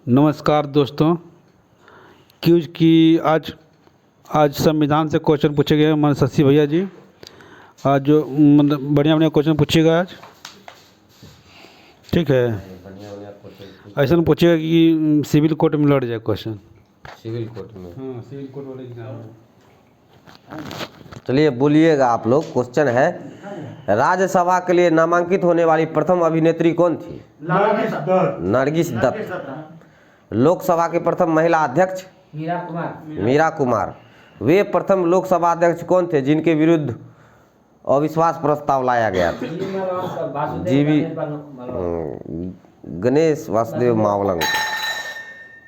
नमस्कार दोस्तों। क्योंकि कि आज संविधान से क्वेश्चन पूछे गए हमारे शशि भैया जी। आज जो मतलब बढ़िया बढ़िया क्वेश्चन पूछिएगा आज, ठीक है। ऐसा नहीं पूछेगा कि सिविल कोर्ट में लड़ जाए क्वेश्चन। सिविल कोर्ट में? हाँ, सिविल कोर्ट वाले एग्जाम। चलिए बोलिएगा आप लोग। क्वेश्चन है, राज्यसभा के लिए नामांकित होने वाली प्रथम अभिनेत्री कौन थी? नरगिस दत्त। लोकसभा की प्रथम महिला अध्यक्ष? मीरा कुमार। वे प्रथम लोकसभा अध्यक्ष कौन थे जिनके विरुद्ध अविश्वास प्रस्ताव लाया गया था? जीवी गणेश वासुदेव मावलंक।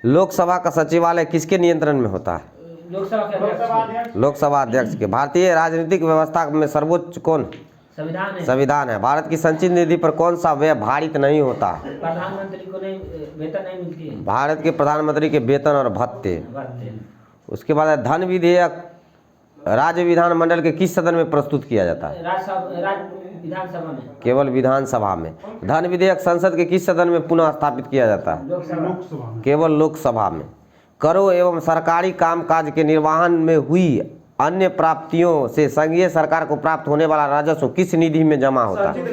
लोकसभा का सचिवालय किसके नियंत्रण में होता है? लोकसभा अध्यक्ष के। भारतीय राजनीतिक व्यवस्था में सर्वोच्च कौन? संविधान है। भारत की संचित निधि पर कौन सा व्यय भारित नहीं होता? प्रधानमंत्री को नहीं, वेतन नहीं मिलती है। भारत के प्रधानमंत्री के वेतन और भत्ते। उसके बाद है, धन विधेयक राज्य विधानमंडल के किस सदन में प्रस्तुत किया जाता है? विधानसभा में। केवल विधानसभा में। धन विधेयक संसद के किस सदन में पुनः स्थापित किया जाता है? लोकसभा। केवल लोकसभा में। करों एवं सरकारी कामकाज के निर्वहन में हुई अन्य प्राप्तियों से संघीय सरकार को प्राप्त होने वाला राजस्व किस निधि में जमा होता है?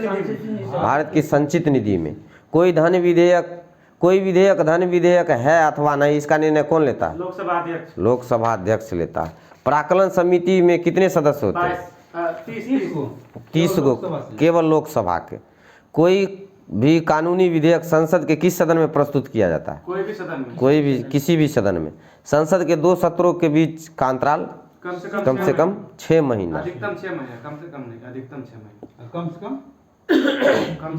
भारत की संचित निधि में। कोई विधेयक धन विधेयक है अथवा नहीं, इसका निर्णय कौन लेता है? लोकसभा अध्यक्ष लेता है। प्राक्कलन समिति में कितने सदस्य होते हैं? 30 गो। केवल लोकसभा के। कोई भी कानूनी विधेयक संसद के किस सदन में प्रस्तुत किया जाता है? कोई भी किसी भी सदन में। संसद के 2 सत्रों के बीच का अंतराल कम से कम 6 महीना। अधिकतम 6 महीने, कम से कम नहीं, अधिकतम 6 महीने। कम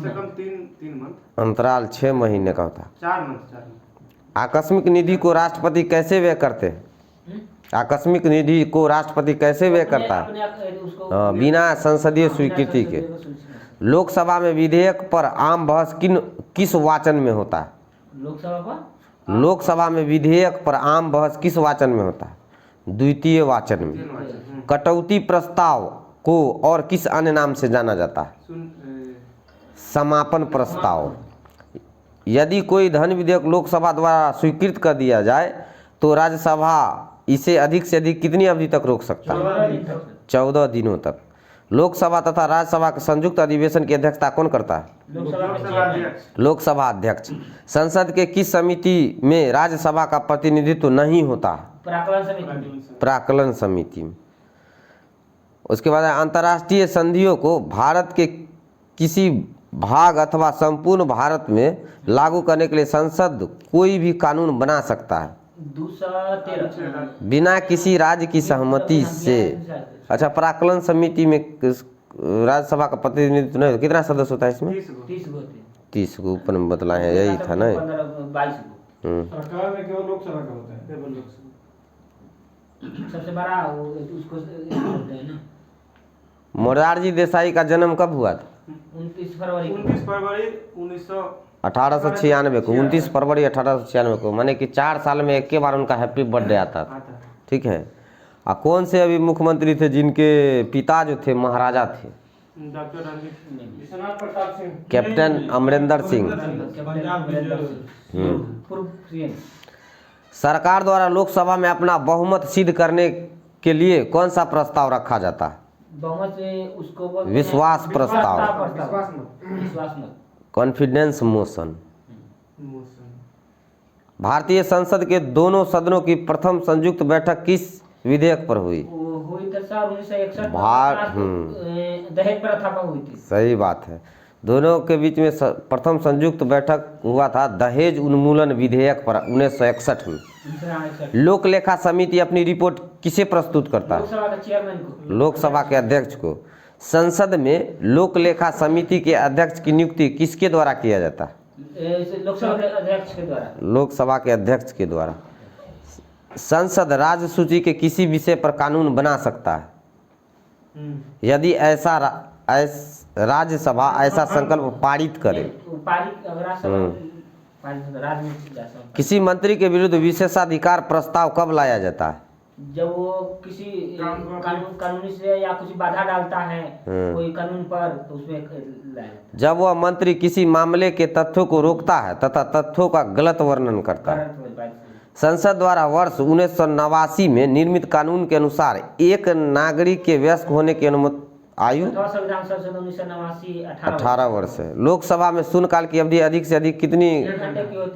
से कम 3 मंथ। अंतराल 6 महीने का होता है। 4 मंथ। आकस्मिक निधि को राष्ट्रपति कैसे व्यय करते हैं? आकस्मिक निधि को राष्ट्रपति कैसे व्यय करता है? बिना संसदीय स्वीकृति के। लोकसभा में विधेयक पर आम बहस किस वाचन में होता है? लोकसभा में विधेयक पर आम बहस किस वाचन में होता है? द्वितीय वाचन में। कटौती प्रस्ताव को और किस अन्य नाम से जाना जाता है? समापन प्रस्ताव। यदि कोई धन विधेयक लोकसभा द्वारा स्वीकृत कर दिया जाए तो राज्यसभा इसे अधिक से अधिक कितनी अवधि तक रोक सकता है? 14 दिनों तक। लोकसभा तथा राज्यसभा के संयुक्त अधिवेशन की अध्यक्षता कौन करता है? लोकसभा अध्यक्ष। संसद के किस समिति में राज्यसभा का प्रतिनिधित्व नहीं होता? प्राक्कलन समिति में। उसके बाद अंतर्राष्ट्रीय संधियों को भारत के किसी भाग अथवा संपूर्ण भारत में लागू करने के लिए संसद कोई भी कानून बना सकता है 213 बिना किसी राज्य की सहमति से। अच्छा, प्राक्कलन समिति में राज्यसभा का प्रतिनिधित्व नहीं, कितना सदस्य होता है इसमें? 30 गो। ऊपर में बतलाए हैं, यही था ना। 22 सरकार में केवल लोकसभा का होता है। केवल लोकसभा सबसे बड़ा उसको बोलते हैं ना। मोरारजी देसाई का जन्म कब हुआ था? 29 फरवरी 1900 1896 को। 29 फरवरी 1896 को। माने कि 4 साल में एक के बार उनका हैप्पी बर्थडे आता था। ठीक है। कौन से अभी मुख्यमंत्री थे जिनके पिता जो थे महाराजा थे? डॉक्टर विश्वनाथ प्रताप सिंह। कैप्टन अमरिंदर सिंह। सरकार द्वारा लोकसभा में अपना बहुमत सिद्ध करने के लिए कौन सा प्रस्ताव रखा जाता है? बहुमत में उसको बोलते हैं विश्वास प्रस्ताव। विश्वास मत। Confidence motion. भारतीय संसद के दोनों सदनों की प्रथम संयुक्त बैठक किस विधेयक पर हुई? हुई तो साल 1961 दहेज प्रथा पर हुई थी। सही बात है। दोनों के बीच में प्रथम संयुक्त बैठक हुआ था दहेज उन्मूलन विधेयक पर 1961 में। लोक लेखा समिति अपनी रिपोर्ट किसे प्रस्तुत करता है? लोकसभा के चेयरमैन को। लोकसभा के अध्यक्ष को। संसद में लोक लेखा समिति के अध्यक्ष की नियुक्ति किसके द्वारा किया जाता है? लोकसभा के अध्यक्ष के द्वारा। लोकसभा के अध्यक्ष के द्वारा। संसद राज्य सूची के किसी विषय पर कानून बना सकता है यदि राज्यसभा ऐसा संकल्प पारित करे। किसी मंत्री के विरुद्ध विशेषाधिकार प्रस्ताव कब लाया जाता है? जब वो किसी कानूनी से या कुछ बाधा डालता है कोई कानून पर, तो उसमें लाया। जब वह मंत्री किसी मामले के तथ्यों को रोकता है तथा तथ्यों का गलत वर्णन करता है। संसद द्वारा वर्ष 1989 में निर्मित कानून के अनुसार एक नागरिक के वयस्क होने की अनुमति आयु 18 वर्ष है। लोकसभा में शून्यकाल की अवधि अधिक से अधिक कितनी?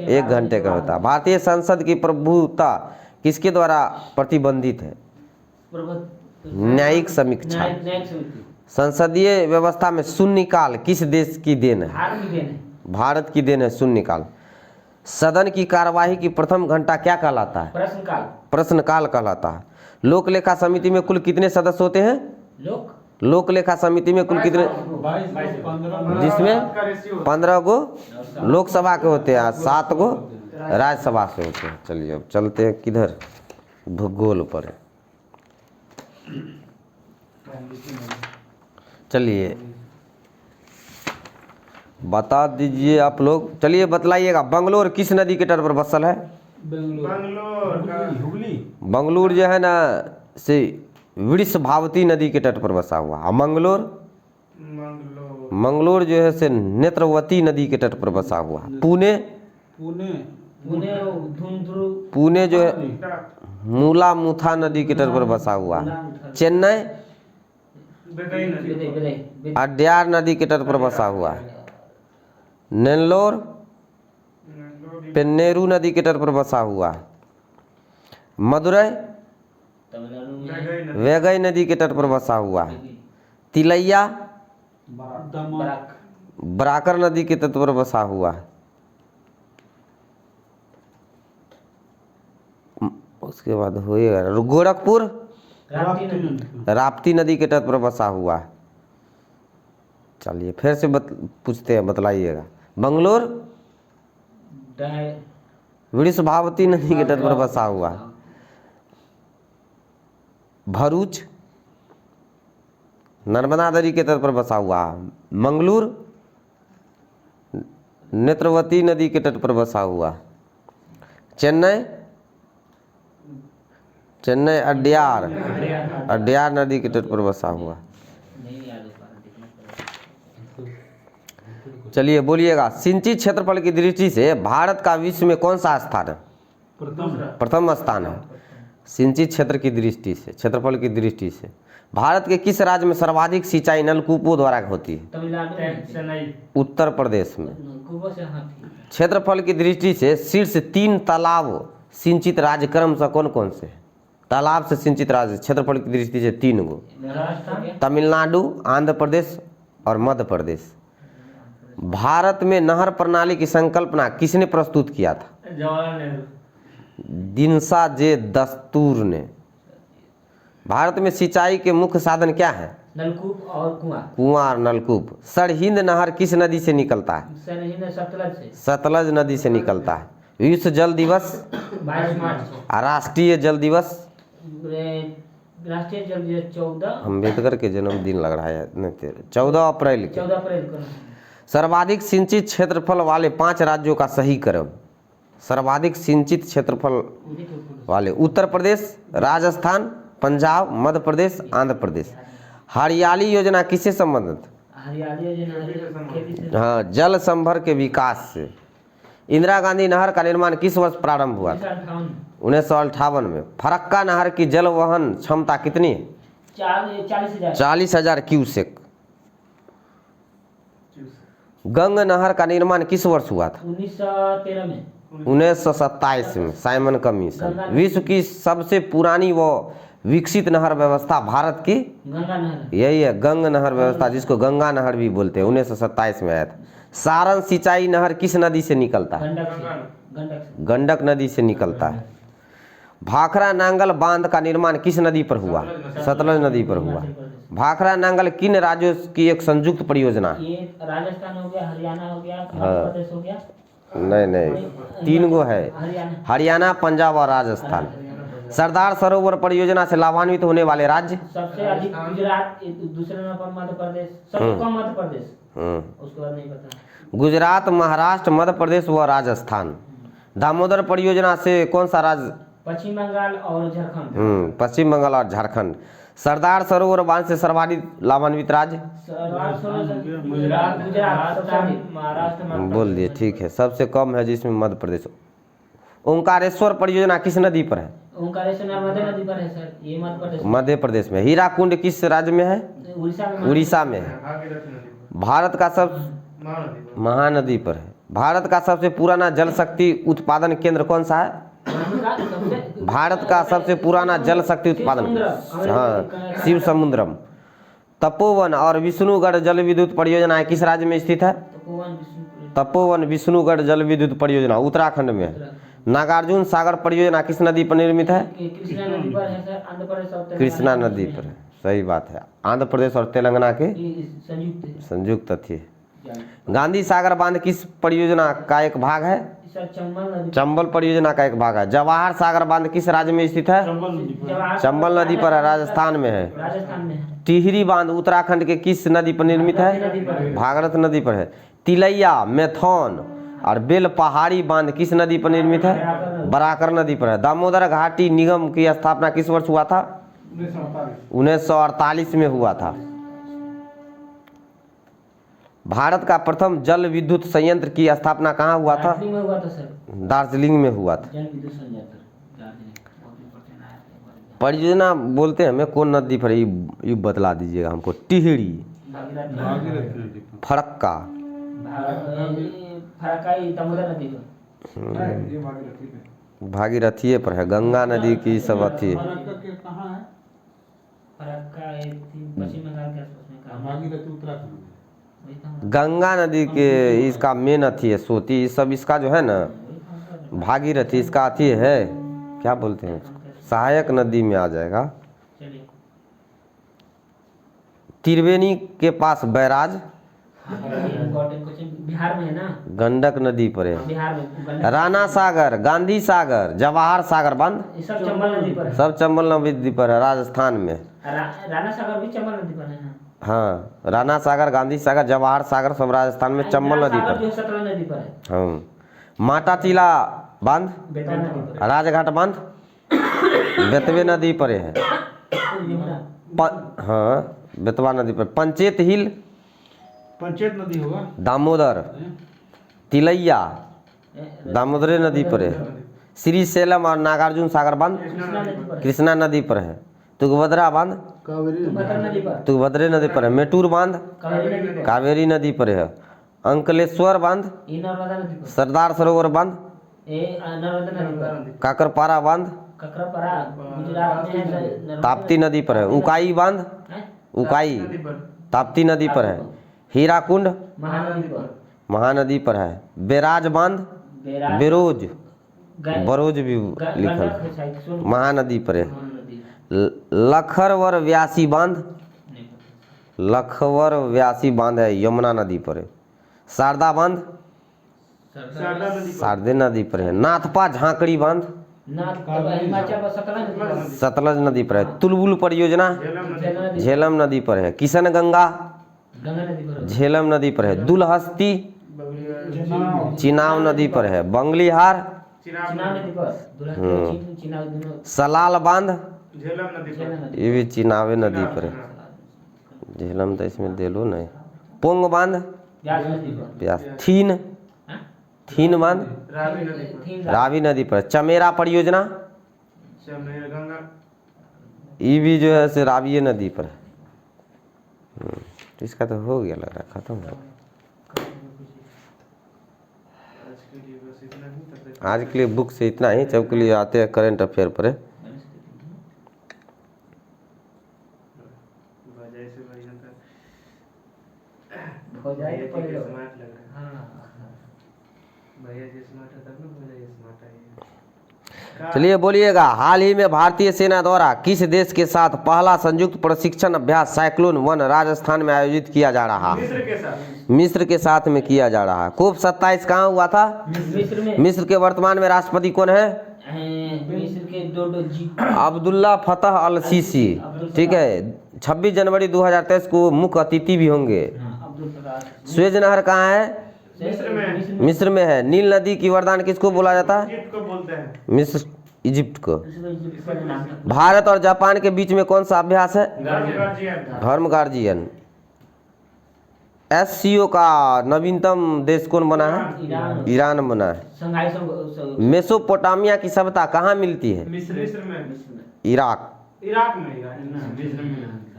1 घंटे का होता है। भारतीय संसद की प्रभुता किसके द्वारा प्रतिबंधित है? न्यायिक समीक्षा। संसदीय व्यवस्था में शून्यकाल किस देश की देन है? भारत की देन है शून्यकाल। सदन की कार्यवाही की प्रथम घंटा क्या कहलाता है? प्रश्नकाल कहलाता है। लोक लेखा समिति में कुल कितने सदस्य होते हैं? लोक लेखा समिति में कुल कितने? 22 जिसमें 15 गो लोकसभा के होते हैं, 7 गो राज्यसभा से होते हैं। चलिए अब चलते हैं किधर? भूगोल पर। चलिए बता दीजिए आप लोग। चलिए बतलाइएगा, बंगलोर किस नदी के तट पर बसल है? बंगलोर जो है ना से वृषभावती नदी के तट पर बसा हुआ। मंगलोर जो है से नेत्रवती नदी के तट पर बसा हुआ। पुणे जो है मूलामुथा नदी के तट पर बसा हुआ। चेन्नई अड्यार नदी के तट पर बसा हुआ। नेल्लोर पेन्नेरू नदी के तट पर बसा हुआ। मदुरई वैगई नदी के तट पर बसा हुआ। तिलैया बराकर नदी के तट पर बसा हुआ। उसके बाद होएगा गोरखपुर राप्ती नदी के तट पर बसा हुआ। चलिए फिर से पूछते हैं, बतलाइएगा। बंगलोर वृषभावती नदी के तट पर बसा हुआ। भरूच नर्मदा नदी के तट पर बसा हुआ। मंगलूर नेत्रवती नदी के तट पर बसा हुआ। चेन्नई अड्यार नदी के तट पर बसा हुआ। चलिए बोलिएगा, सिंचित क्षेत्रफल की दृष्टि से भारत का विश्व में कौन सा स्थान है? प्रथम स्थान है। सिंचित क्षेत्र की दृष्टि से, क्षेत्रफल की दृष्टि से भारत के किस राज्य में सर्वाधिक सिंचाई नलकूपों द्वारा होती है? उत्तर प्रदेश में। क्षेत्रफल की दृष्टि से शीर्ष 3 तालाब सिंचित राज्य क्रमशः कौन कौन से? तालाब से सिंचित राज्य क्षेत्रफल की दृष्टि से 3 गो, तमिलनाडु, आंध्र प्रदेश और मध्य प्रदेश। भारत में नहर प्रणाली की संकल्पना किसने प्रस्तुत किया था? जवाहरलाल नेहरू। दिनसा जे दस्तूर ने। भारत में सिंचाई के मुख्य साधन क्या है? नलकूप और कुआं। कुआं और नलकूप। सरहिंद नहर किस नदी से निकलता है? सरहिंद सतलज से। सतलज नदी से निकलता है। विश्व जल दिवस 22 मार्च। राष्ट्रीय जल दिवस? राष्ट्रीय जल दिवस 14 अम्बेडकर के जन्मदिन लग रहा है, 14 अप्रैल के। 14 अप्रैल को। सर्वाधिक सिंचित क्षेत्रफल वाले 5 राज्यों का सही क्रम। सर्वाधिक सिंचित क्षेत्रफल वाले: उत्तर प्रदेश, राजस्थान, पंजाब, मध्य प्रदेश, आंध्र प्रदेश। हरियाली योजना किससे संबंधित? हरियाली योजना खेती से। हाँ, जल संभर के विकास से। इंदिरा गांधी नहर का निर्माण किस वर्ष प्रारंभ हुआ था? 1958 में। फरक्का नहर की जल वहन क्षमता कितनी है? 40,000 क्यूसेक। गंग नहर का निर्माण किस वर्ष हुआ था? 1913 में। 1927 में, साइमन कमीशन। विश्व की सबसे पुरानी व विकसित नहर व्यवस्था भारत की गंगा नहर। यही है, गंग नहर व्यवस्था, जिसको गंगा नहर भी बोलते हैं। 1927 में आया था। सारण सिंचाई नहर किस नदी से निकलता है? गंडक नदी से निकलता है। भाखड़ा नांगल बांध का निर्माण किस नदी पर हुआ? सतलज नदी पर हुआ। भाखड़ा नांगल किन राज्यों की एक संयुक्त परियोजना? ये राजस्थान हो गया, हरियाणा हो गया, मध्य प्रदेश हो गया। नहीं, 3 गो है, हरियाणा, पंजाब और राजस्थान। सरदार सरोवर परियोजना से लाभान्वित होने वाले राज्य? सबसे अधिक गुजरात, दूसरे नंबर पर मध्य प्रदेश, सबसे कम मध्य प्रदेश। उसके बाद नहीं पता। गुजरात, महाराष्ट्र, मध्य प्रदेश व राजस्थान। दामोदर परियोजना से कौन सा राज्य पश्चिम बंगाल और झारखंड। पश्चिम बंगाल और झारखंड। सरदार सरोवर बांध से सर्वाधिक लाभान्वित राज्य? गुजरात, सबसे अधिक महाराष्ट्र, बोल दिए, ठीक है। सबसे कम है जिसमें मध्य प्रदेश। ओंकारेश्वर परियोजना किस नदी पर है? ओंकारेश्वर नर्मदा नदी पर है सर, ये मध्य प्रदेश। मध्य प्रदेश में। हीराकुंड किस राज्य में है? उड़ीसा में। उड़ीसा में है। भारत का सब महानदी पर है। भारत का सबसे पुराना जल शक्ति उत्पादन केंद्र कौन सा है? भारत का सबसे पुराना जल शक्ति उत्पादन, हाँ, शिव समुद्रम। तपोवन और विष्णुगढ़ जल विद्युत परियोजना किस राज्य में स्थित है? तपोवन विष्णुगढ़ जल विद्युत परियोजना उत्तराखंड में है। नागार्जुन सागर परियोजना किस नदी पर निर्मित है? कृष्णा नदी पर है सर, आंध्र प्रदेश और कृष्णा नदी पर है, सही बात है। आंध्र प्रदेश और तेलंगाना के संयुक्त थी। गांधी सागर बांध किस परियोजना का एक भाग है? चंबल परियोजना का एक भाग है। जवाहर सागर बांध किस राज्य में स्थित है? चंबल नदी पर है, राजस्थान में है। टिहरी बांध उत्तराखंड के किस नदी पर निर्मित है? भागीरथ नदी पर है। तिलैया, मैथौन और बेल पहाड़ी बांध किस नदी पर निर्मित है? बराकर नदी पर है। दामोदर घाटी निगम की स्थापना किस वर्ष हुआ था? 1948 में हुआ था। भारत का प्रथम जल विद्युत संयंत्र की स्थापना कहाँ हुआ था? दार्जिलिंग में हुआ था। परियोजना बोलते हैं हमें कौन नदी पर, ये बतला दीजिएगा हमको। टिहरी, फरक्का, भागीरथी पर है। गंगा नदी की सब अथी गंगा नदी के इसका मेन अथी है सोती, सब इसका जो है ना भागीरथी, इसका अथी है क्या बोलते हैं, सहायक नदी में आ जाएगा। त्रिवेणी के पास बैराज बिहार में है ना, गंडक नदी पर है। बिहार में। राणा सागर, गांधी सागर, जवाहर सागर बांध सब चंबल नदी पर है। सब चंबल नदी पर है, राजस्थान में। राणा सागर भी चंबल नदी पर है ना? हाँ, राणा सागर, गांधी सागर, जवाहर सागर सब राजस्थान में चंबल नदी पर। सतलज नदी पर है। हाँ, माटाटीला बांध, बेतवा नदी पर। राजघाट बांध बेतवे नदी पर है। हाँ, बेतवा नदी पर। पंचेत हिल, पंचायत नदी होगा। दामोदर, तिलैया दामोदरी नदी पर है। श्री सेलम और नागार्जुन सागर बांध कृष्णा नदी पर है। तुंगभद्रा बांध तुंगभद्रे नदी पर है। मेटूर बांध कावेरी नदी पर है। अंकलेश्वर बांध, सरदार सरोवर बांध, काकरपारा बांध ताप्ती नदी पर है। उकाई बांध उकाई ताप्ती नदी पर है। हीराकुंड महानदी पर है। बेराज बांध बेरोज बरोज भी लिखल महानदी पर है। लखरवर व्यासी बांध लखवर व्यासी बांध है, यमुना नदी पर है। शारदा बांध शारदे नदी पर है। नाथपा झांकड़ी बांध सतलज नदी पर है। तुलबुल परियोजना झेलम नदी पर है। किशन गंगा झेलम नदी पर है। दुलहस्ती चिनाव नदी पर है। बंगलीहार सलाल बांध ये भी चिनावे नदी पर है। झेलम तो इसमें देलो नहीं। पोंग बांध प्यास। थीन बांध रावी नदी पर। चमेरा परियोजना ये भी जो है से रावी नदी पर है। इसका तो हो गया, लग रहा है खत्म हो। आज के लिए बुक से इतना ही। जब के लिए आते हैं करंट अफेयर पर है। चलिए बोलिएगा, हाल ही में भारतीय सेना द्वारा किस देश के साथ पहला संयुक्त प्रशिक्षण अभ्यास साइक्लोन 1 राजस्थान में आयोजित किया जा रहा है? मिस्र के साथ में किया जा रहा है। कोप 27 कहाँ हुआ था? मिस्र के वर्तमान में राष्ट्रपति कौन है? अब्दुल्ला फतह अल सीसी। ठीक है, 26 जनवरी 2023 को मुख्य अतिथि भी होंगे। स्वेज नहर कहाँ है? मिस्र में है। नील नदी की वरदान किसको बोला जाता है? मिस्र इजिप्ट को। दूसरे को इजिप्ट का नाम था। भारत और जापान के बीच में कौन सा अभ्यास है? धर्म गार्जियन। SCO का नवीनतम देश कौन बना है? ईरान। ईरान बना है। संघाई मेसोपोटामिया की सभ्यता कहाँ मिलती है? मिस्र में इराक। इराक में मिस्र में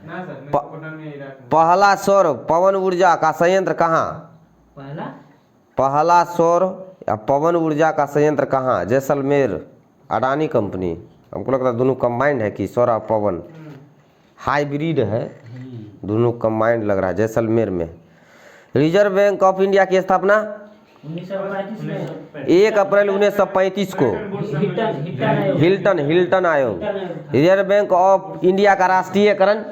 ना सर मेसोपोटामिया इराक में। पहला सौर पवन ऊर्जा का संयंत्र कहाँ? पहला सौर या पवन ऊर्जा का संयंत्र कहाँ? जैसलमेर, अडानी कंपनी। हमको लगता है दोनों कंबाइंड है कि सौर और पवन हाइब्रिड है, दोनों कंबाइंड लग रहा है, जैसलमेर में। रिजर्व बैंक ऑफ इंडिया की स्थापना 1935 में 1 अप्रैल 1935 को। हिल्टन आयोग। रिजर्व बैंक ऑफ इंडिया का राष्ट्रीयकरण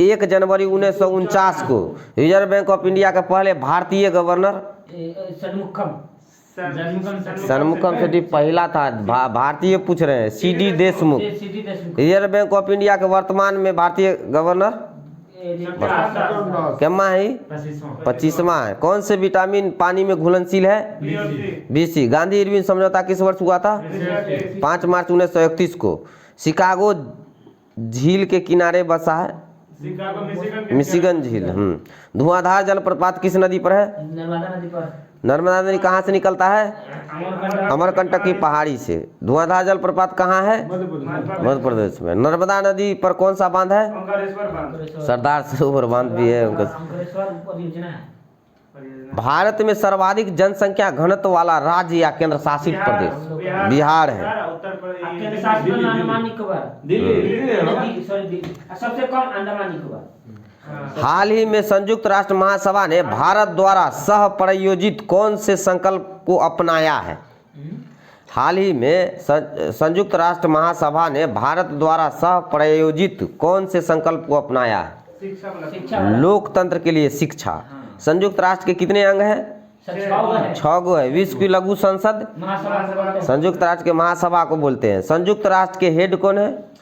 1 जनवरी 1949 को। रिजर्व बैंक ऑफ इंडिया के पहले भारतीय गवर्नर सनमुखम सेठी पहला था। भारतीय पूछ रहे हैं, CD Deshmukh. Reserve bank of India के वर्तमान में भारतीय गवर्नर क्या है? 25वां है। कौन से विटामिन पानी में घुलनशील है? BC। गांधी इरविन समझौता किस वर्ष हुआ था? 5 मार्च 1931 को। शिकागो झील के किनारे बसा है मिशिगन झील। धुआंधार जलप्रपात किस नदी पर है? नर्मदा नदी पर। नर्मदा नदी कहाँ से निकलता है? अमरकंटक की पहाड़ी से। धुआंधार जलप्रपात कहाँ है? मध्य प्रदेश में। नर्मदा नदी पर कौन सा बांध है? सरदार सरोवर बांध भी है उनका। भारत में सर्वाधिक जनसंख्या घनत्व वाला राज्य या केंद्र शासित प्रदेश बिहार है। केंद्र शासित अंडमान निकोबार। दिल्ली सबसे कम अंडमान निकोबार। हाल ही में संयुक्त राष्ट्र महासभा ने भारत द्वारा सह प्रायोजित कौन से संकल्प को अपनाया है? हाल ही में संयुक्त राष्ट्र महासभा ने भारत द्वारा सह प्रायोजित कौन से संकल्प को अपनाया है? शिक्षा। लोकतंत्र के लिए शिक्षा। संयुक्त राष्ट्र के कितने अंग हैं? 6 गो है। विश्व की लघु संसद संयुक्त राष्ट्र के महासभा को बोलते हैं। संयुक्त राष्ट्र के हेड कौन है?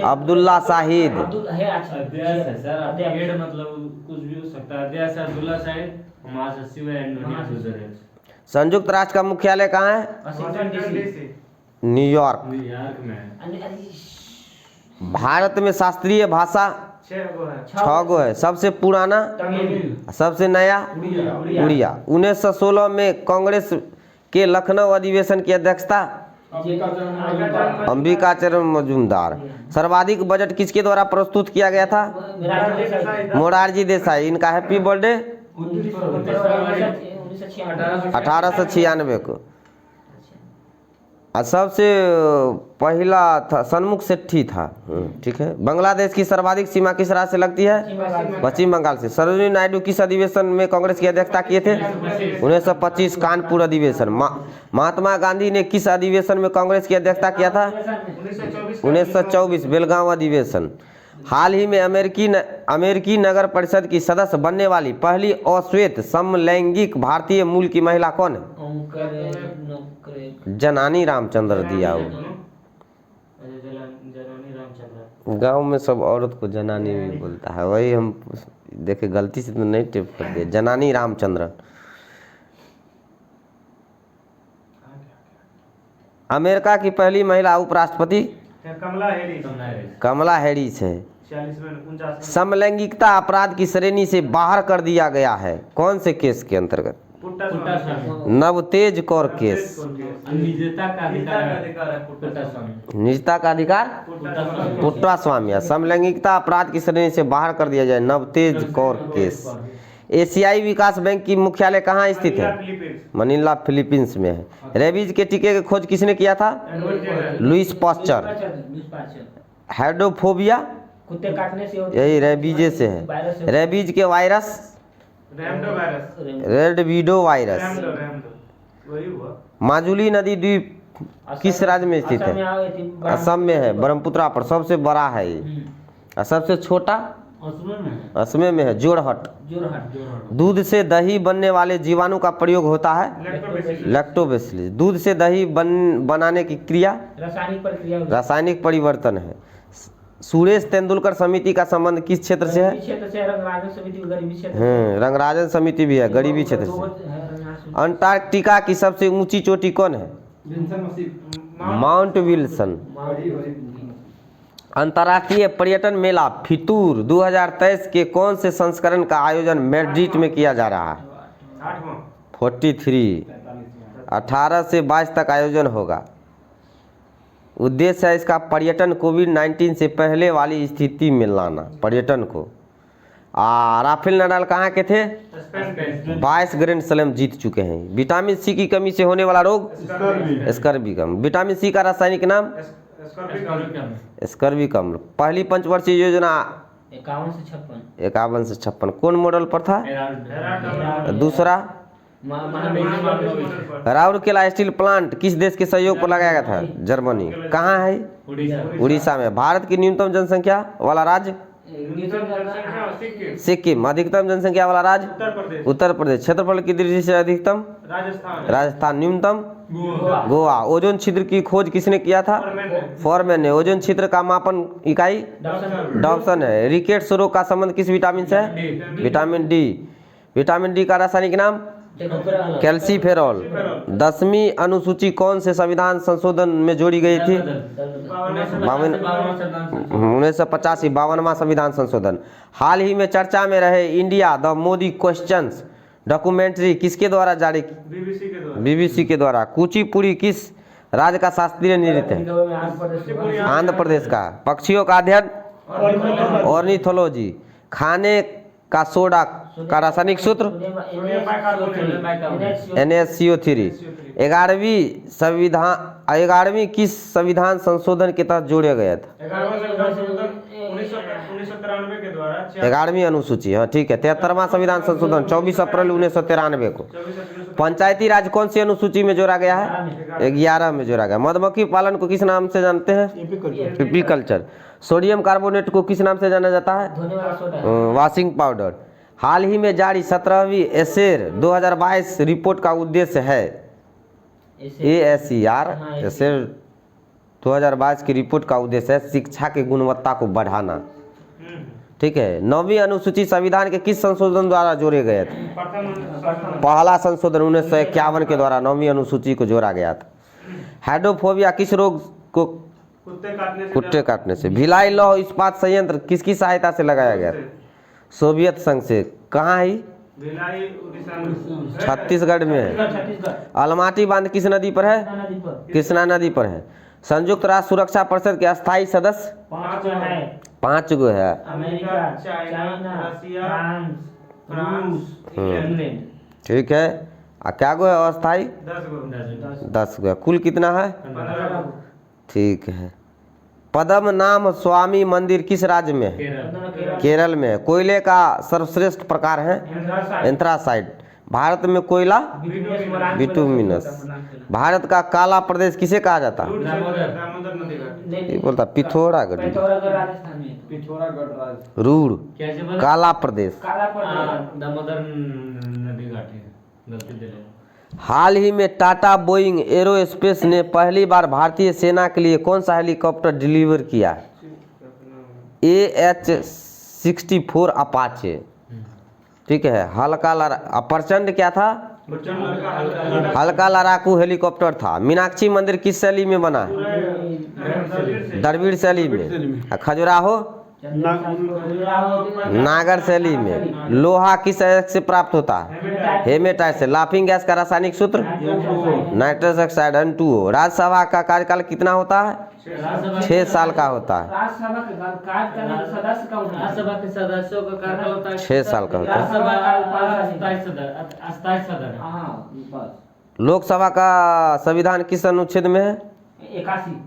अब्दुल्ला शाहिद। अध्यक्ष है सर, हेड मतलब कुछ भी हो सकता है। अध्यक्ष अब्दुल्ला शाहिद, महासचिव है एंटोनियो गुतेरेस। संयुक्त राष्ट्र का मुख्यालय कहाँ है? Washington DC। न्यूयॉर्क। न्यूयॉर्क में। भारत में शास्त्रीय भाषा 6 गो है। सबसे पुराना? सबसे नया? उड़िया। 1916 में कांग्रेस के लखनऊ अधिवेशन की अध्यक्षता अंबिकाचरण मजूमदार। सर्वाधिक बजट किसके द्वारा प्रस्तुत किया गया था? मोरारजी देसाई। इनका हैप्पी बर्थडे 1896 को। और सबसे पहला था सन्मुख सेठी था। ठीक है। बांग्लादेश की सर्वाधिक सीमा किस राज्य से लगती है? पश्चिम बंगाल से। सरोजिनी नायडू किस अधिवेशन में कांग्रेस की अध्यक्षता किए थे? 1925 कानपुर अधिवेशन। महात्मा गांधी ने किस अधिवेशन में कांग्रेस की अध्यक्षता किया था? 1924 बेलगांव अधिवेशन। हाल ही में अमेरिकी नगर परिषद की सदस्य बनने वाली पहली अश्वेत समलैंगिक भारतीय मूल की महिला कौन है? जनानी रामचंद्र दिया। गांव में सब औरत को जनानी भी बोलता है, वही हम देखे गलती से तो नहीं टिप कर दिए। जनानी रामचंद्र। अमेरिका की पहली महिला उपराष्ट्रपति कमला हैरिस है। समलैंगिकता अपराध की श्रेणी से बाहर कर दिया गया है कौन से केस के अंतर्गत? नवतेज कौर केस। निजता का अधिकार है पुट्टा स्वामी। निजता का अधिकार पुट्टा स्वामी। समलैंगिकता अपराध की श्रेणी से बाहर कर दिया जाए, नवतेज कौर केस। एशियाई विकास बैंक की मुख्यालय कहाँ स्थित है? मनीला फिलीपींस में है। रेबीज के टीके की खोज किसने किया था? Louis Pasteur. हेडोफोबिया कुत्ते काटने से होती यही रेबीजे से है। रेबीज के वायरस रेडविडो वायरस। माजुली नदी द्वीप किस राज्य में स्थित है? असम में है, ब्रह्मपुत्रा पर। सबसे बड़ा है ये। और सबसे छोटा असम में है, जोरहट। दूध से दही बनने वाले जीवाणु का प्रयोग होता है लैक्टोबैसिलस। दूध से दही बनाने की क्रिया रासायनिक परिवर्तन है। सुरेश तेंदुलकर समिति का संबंध किस क्षेत्र से है? रंगराजन समिति गरीबी क्षेत्र। रंगराजन समिति भी है, गरीबी क्षेत्र से। अंटार्कटिका की सबसे ऊंची चोटी कौन है? विल्सन मसीह माउंट विल्सन। अंतर्राष्ट्रीय पर्यटन मेला फितूर 2023 के कौन से संस्करण का आयोजन मैड्रिड में किया जा रहा है? 43 18 से 22 तक आयोजन होगा। उद्देश्य है इसका पर्यटन कोविड-19 से पहले वाली स्थिति में लाना पर्यटन को। राफेल नडाल कहाँ के थे? 22 ग्रैंड स्लैम जीत चुके हैं। विटामिन सी की कमी से होने वाला रोग स्कर्वी। विटामिन सी का रासायनिक नाम स्कर्वी। पहली पंचवर्षीय योजना 51 से 56 कौन मॉडल पर था? दूसरा राउरकेला स्टील प्लांट किस देश के सहयोग पर लगाया गया था? जर्मनी। कहाँ है? उड़ीसा में। भारत की न्यूनतम जनसंख्या वाला राज्य सिक्किम। अधिकतम जनसंख्या वाला राज्य उत्तर प्रदेश। क्षेत्रफल की दृष्टि से अधिकतम राजस्थान। न्यूनतम गोवा। ओजोन छिद्र की खोज किसने किया था? फॉरमैन ने। ओजोन छिद्र का मापन इकाई डॉप्सन है। रिकेट्स रोग का संबंध किस विटामिन से है? Vitamin D. विटामिन डी का रासायनिक नाम कैल्सीफेरॉल। 10वीं अनुसूची कौन से संविधान संशोधन में जोड़ी गई थी? 1985 52वां संविधान संशोधन। हाल ही में चर्चा में रहे India the Modi questions documentary किसके द्वारा जारी? बीबीसी के द्वारा। कुचिपुड़ी किस राज्य का शास्त्रीय नृत्य है? आंध्र प्रदेश का। पक्षियों का अध्ययन ऑर्निथोलॉजी। खाने का सोडा का रासायनिक सूत्र NaCO3। 11वीं किस संविधान संशोधन के तहत जोड़ा गया था? 1993 के द्वारा 11वीं अनुसूची। हाँ ठीक है। 73वां संविधान संशोधन 24 अप्रैल 1993 को। पंचायती राज कौन सी अनुसूची में जोड़ा गया है? 11 में जोड़ा गया। मधुमक्खी पालन को किस नाम से जानते हैं? एपीकल्चर। सोडियम कार्बोनेट को किस नाम से जाना जाता है? Washing powder. हाल ही में जारी 17वीं एसेर 2022 रिपोर्ट का उद्देश्य है ASER एसेर 2022 की रिपोर्ट का उद्देश्य है शिक्षा की गुणवत्ता को बढ़ाना। ठीक है। 9वीं अनुसूची संविधान के किस संशोधन द्वारा जोड़े गए थे? पहला संशोधन 1951 के द्वारा 9वीं अनुसूची को जोड़ा गया था। हाइड्रोफोबिया किस रोग को? कुत्ते काटने से। भिलाई लौह इस्पात संयंत्र किसकी सहायता से लगाया गया? सोवियत संघ से। कहाँ है? छत्तीसगढ़ में है। अलमाटी बांध किस नदी पर है? कृष्णा नदी पर है। संयुक्त राष्ट्र सुरक्षा परिषद के अस्थायी सदस्य 5 गो है। America, China, France, England. ठीक है। क्या गो है अस्थायी? 10 गो। कुल कितना है? 15। ठीक है। पद्मनाभ स्वामी मंदिर किस राज्य में है? केरल में। कोयले का सर्वश्रेष्ठ प्रकार है एंथ्रासाइट। भारत में कोयला बिटुमिनस। भारत का काला प्रदेश किसे कहा जाता है? ये बोलता पिथौरागढ़। रूड़। काला प्रदेश। दामोदर नदी घाटी गलती दिले। हाल ही में टाटा बोइंग एरोस्पेस ने पहली बार भारतीय सेना के लिए कौन सा हेलीकॉप्टर डिलीवर किया? AH-64 Apache. ठीक है। प्रचंड क्या था? हल्का लड़ाकू हेलीकॉप्टर था। मीनाक्षी मंदिर किस शैली में बना है? द्रविड़ शैली में। खजुराहो नागर शैली में। लोहा किस अयस्क से प्राप्त होता है? हेमेटाइट से। लाफिंग गैस का रासायनिक सूत्र नाइट्रस ऑक्साइड N2O। राज्यसभा का कार्यकाल कितना होता है? 6 साल का होता है। राज्यसभा के सदस्यों का कार्यकाल होता है 6 साल का होता है। अस्थायी सदन। लोकसभा का संविधान किस अनुच्छेद में है?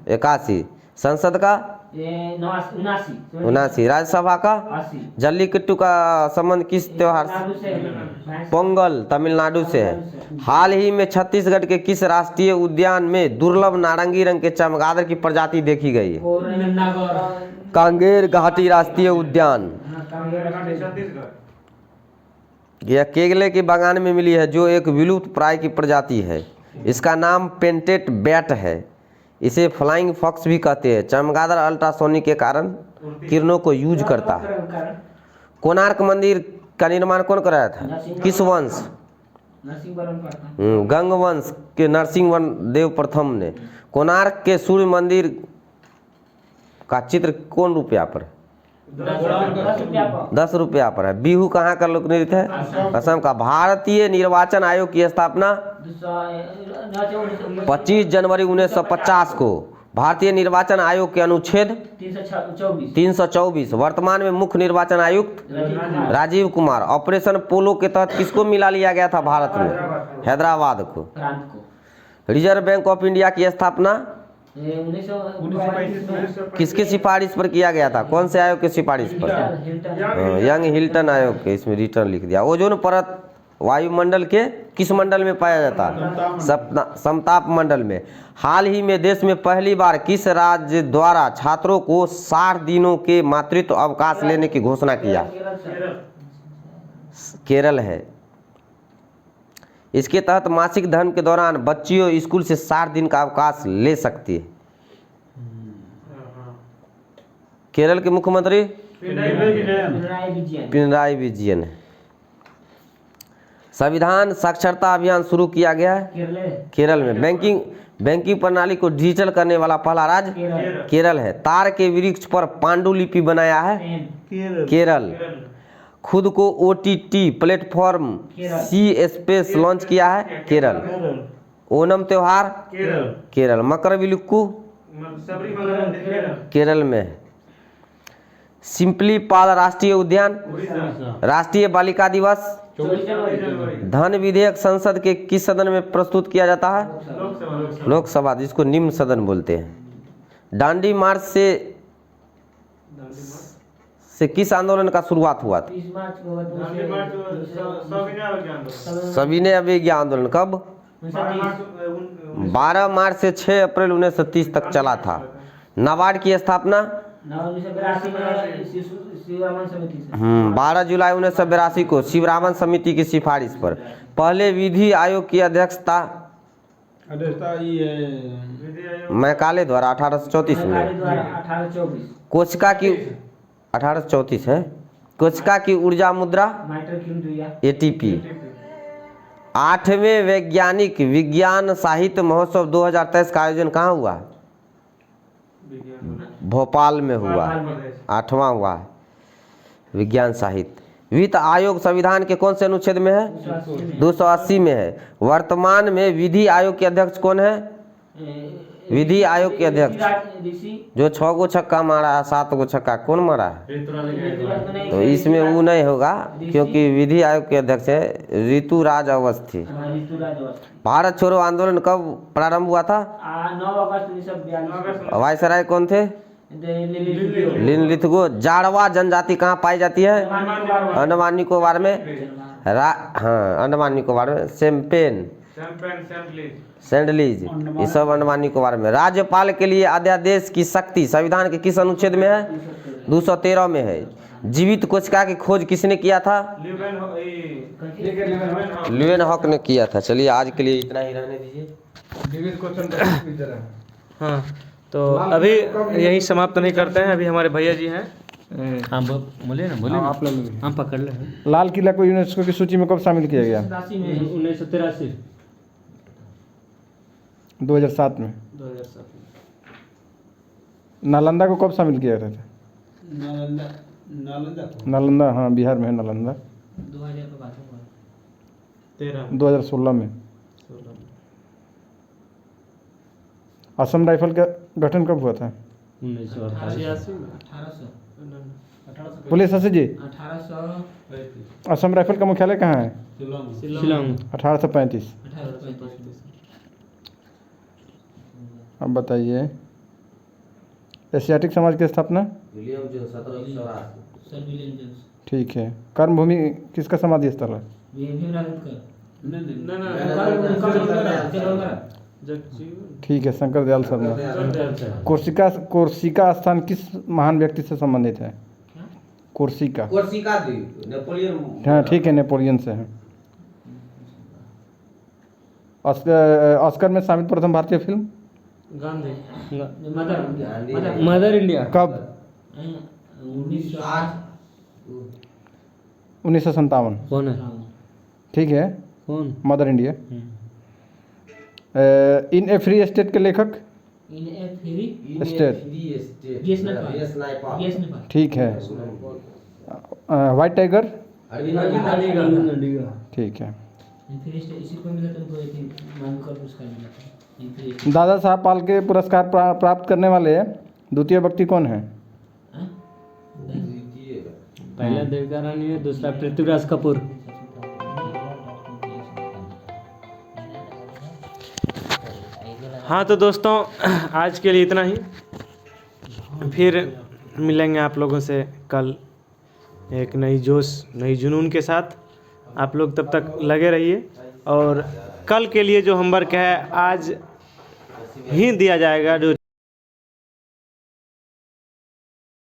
81। संसद का 79। राज्यसभा का 80। जल्लीकट्टू का संबंध किस त्योहार से? पोंगल तमिलनाडु से है। हाल ही में छत्तीसगढ़ के किस राष्ट्रीय उद्यान में दुर्लभ नारंगी रंग के चमगादड़ की प्रजाति देखी गई है? कांगेर घाटी राष्ट्रीय उद्यान। यह केगले के बागान में मिली है जो एक विलुप्त प्राय की प्रजाति है। इसका नाम पेंटेट बैट है। इसे फ्लाइंग फॉक्स भी कहते हैं। चमगादड़ अल्ट्रासोनिक के कारण किरणों को यूज करता है। कोणार्क मंदिर का निर्माण कौन कराया था? किस वंश? गंग वंश के नरसिंह देव प्रथम ने कोणार्क के सूर्य मंदिर का चित्र कौन रुपया पर है? 10 रुपया पर 10 रुपया पर है। बिहू कहाँ का लोक नृत्य है? असम का। भारतीय निर्वाचन आयोग की स्थापना 25 जनवरी 1950 को। भारतीय निर्वाचन आयोग के अनुच्छेद 324। वर्तमान में मुख्य निर्वाचन आयुक्त राजीव कुमार। ऑपरेशन पोलो के तहत किसको मिला लिया गया था भारत में? हैदराबाद को। प्रांत को रिजर्व बैंक ऑफ इंडिया की स्थापना 1922 किसकी सिफारिश पर किया गया था? कौन से आयोग की सिफारिश पर? यंग हिल्टन आयोग के। इसमें रिटर्न लिख दिया। ओजोन परत वायुमंडल के किस मंडल में पाया जाता है? समताप मंडल में। हाल ही में देश में पहली बार किस राज्य द्वारा छात्रों को 60 दिनों के मातृत्व अवकाश लेने की घोषणा किया? केरल है। इसके तहत मासिक धर्म के दौरान बच्चियों स्कूल से 60 दिन का अवकाश ले सकती है। केरल के मुख्यमंत्री पिनराई विजयन है। संविधान साक्षरता अभियान शुरू किया गया है केरल में। बैंकिंग प्रणाली को डिजिटल करने वाला पहला राज्य केरल है। तार के वृक्ष पर पांडुलिपि बनाया है केरल। खुद को OTT प्लेटफॉर्म सी स्पेस लॉन्च किया है केरल। ओणम त्योहार केरल। मकरविलुक्कू केरल में है। सिंपली पाल राष्ट्रीय उद्यान। राष्ट्रीय बालिका दिवस। धन विधेयक संसद के किस सदन में प्रस्तुत किया जाता है? लोकसभा, जिसको निम्न सदन बोलते हैं। दांडी मार्च से किस आंदोलन का शुरुआत हुआ था? 30 मार्च को सविनय अवज्ञा आंदोलन। कब? 12 मार्च से 6 अप्रैल 1930 तक चला था। नाबार्ड की स्थापना 1982 में शिवरामन समिति से 12 जुलाई 1982 को शिवरामन समिति की सिफारिश पर। पहले विधि आयोग की अध्यक्षता मैकाले द्वारा 1834 में। 1824 कोशिका की 1834 है। कोशिका की ऊर्जा मुद्रा माइटर क्यूरिया ATP। 8वें वैज्ञानिक विज्ञान साहित्य महोत्सव 2023 का आयोजन कहाँ हुआ? भोपाल में हुआ। 8वां हुआ है विज्ञान साहित्य। वित्त आयोग संविधान के कौन से अनुच्छेद में है? 280 में है। वर्तमान में विधि आयोग के अध्यक्ष कौन है? विधि आयोग के अध्यक्ष जो 6 गो छक्का मारा है, 7 गो छक्का कौन मारा है? तो इसमें वो नहीं होगा क्योंकि विधि आयोग के अध्यक्ष है ऋतुराज अवस्थी। भारत छोड़ो आंदोलन कब प्रारंभ हुआ था? 9 अगस्त 1942 वायसराय कौन थे? लिनलिथगो। जाड़वा जनजाति कहाँ पाई जाती है? अंडमान निकोबार में। हाँ, अंडमान निकोबार में। सेंडलीज, ये सब अंडमान निकोबार में। राज्यपाल के लिए अध्यादेश की शक्ति संविधान के किस अनुच्छेद में है? 213 में है। जीवित कोशिका की खोज किसने किया था? ल्यूवेनहॉक ने किया था। चलिए आज के लिए इतना ही रहने दीजिए। हाँ, तो अभी यही समाप्त नहीं करते हैं। अभी हमारे भैया जी हैं। हाँ बोले ना, बोले आप लोग। हम पकड़ ले। लाल किला को यूनेस्को की सूची में कब शामिल किया गया? 1983 2007 में। 2007 नालंदा को कब शामिल किया गया था? नालंदा, हाँ बिहार में है नालंदा। 2016 में। असम राइफल का गठन कब हुआ था? 1988 पुलिस जी 1835 असम राइफल का मुख्यालय कहाँ है? शिलांग 1835। अब बताइए एशियाटिक समाज की स्थापना? ठीक है। कर्मभूमि किसका समाधि स्थल है? ठीक है, शंकर दयाल शर्मा। कोर्सिका स्थान किस महान व्यक्ति से संबंधित है? Corsica Napoleon. हाँ ठीक है, नेपोलियन से है। ऑस्कर में शामिल प्रथम भारतीय फिल्म? Gandhi mother India. कब? 1957। कौन है? ठीक है, कौन? Mother India. In a free state के लेखक? In a free state. Yes Nepal ठीक है। White tiger? ठीक है। इसी को मिला तो मानकर पुरस्कार मिला था। दादा साहब फाल्के पुरस्कार प्राप्त करने वाले द्वितीय व्यक्ति कौन है? पहला देविका रानी है, दूसरा पृथ्वीराज कपूर। हाँ तो दोस्तों आज के लिए इतना ही, फिर मिलेंगे आप लोगों से कल एक नई जोश नई जुनून के साथ। आप लोग तब तक लगे रहिए, और कल के लिए जो होमवर्क है आज ही दिया जाएगा, जो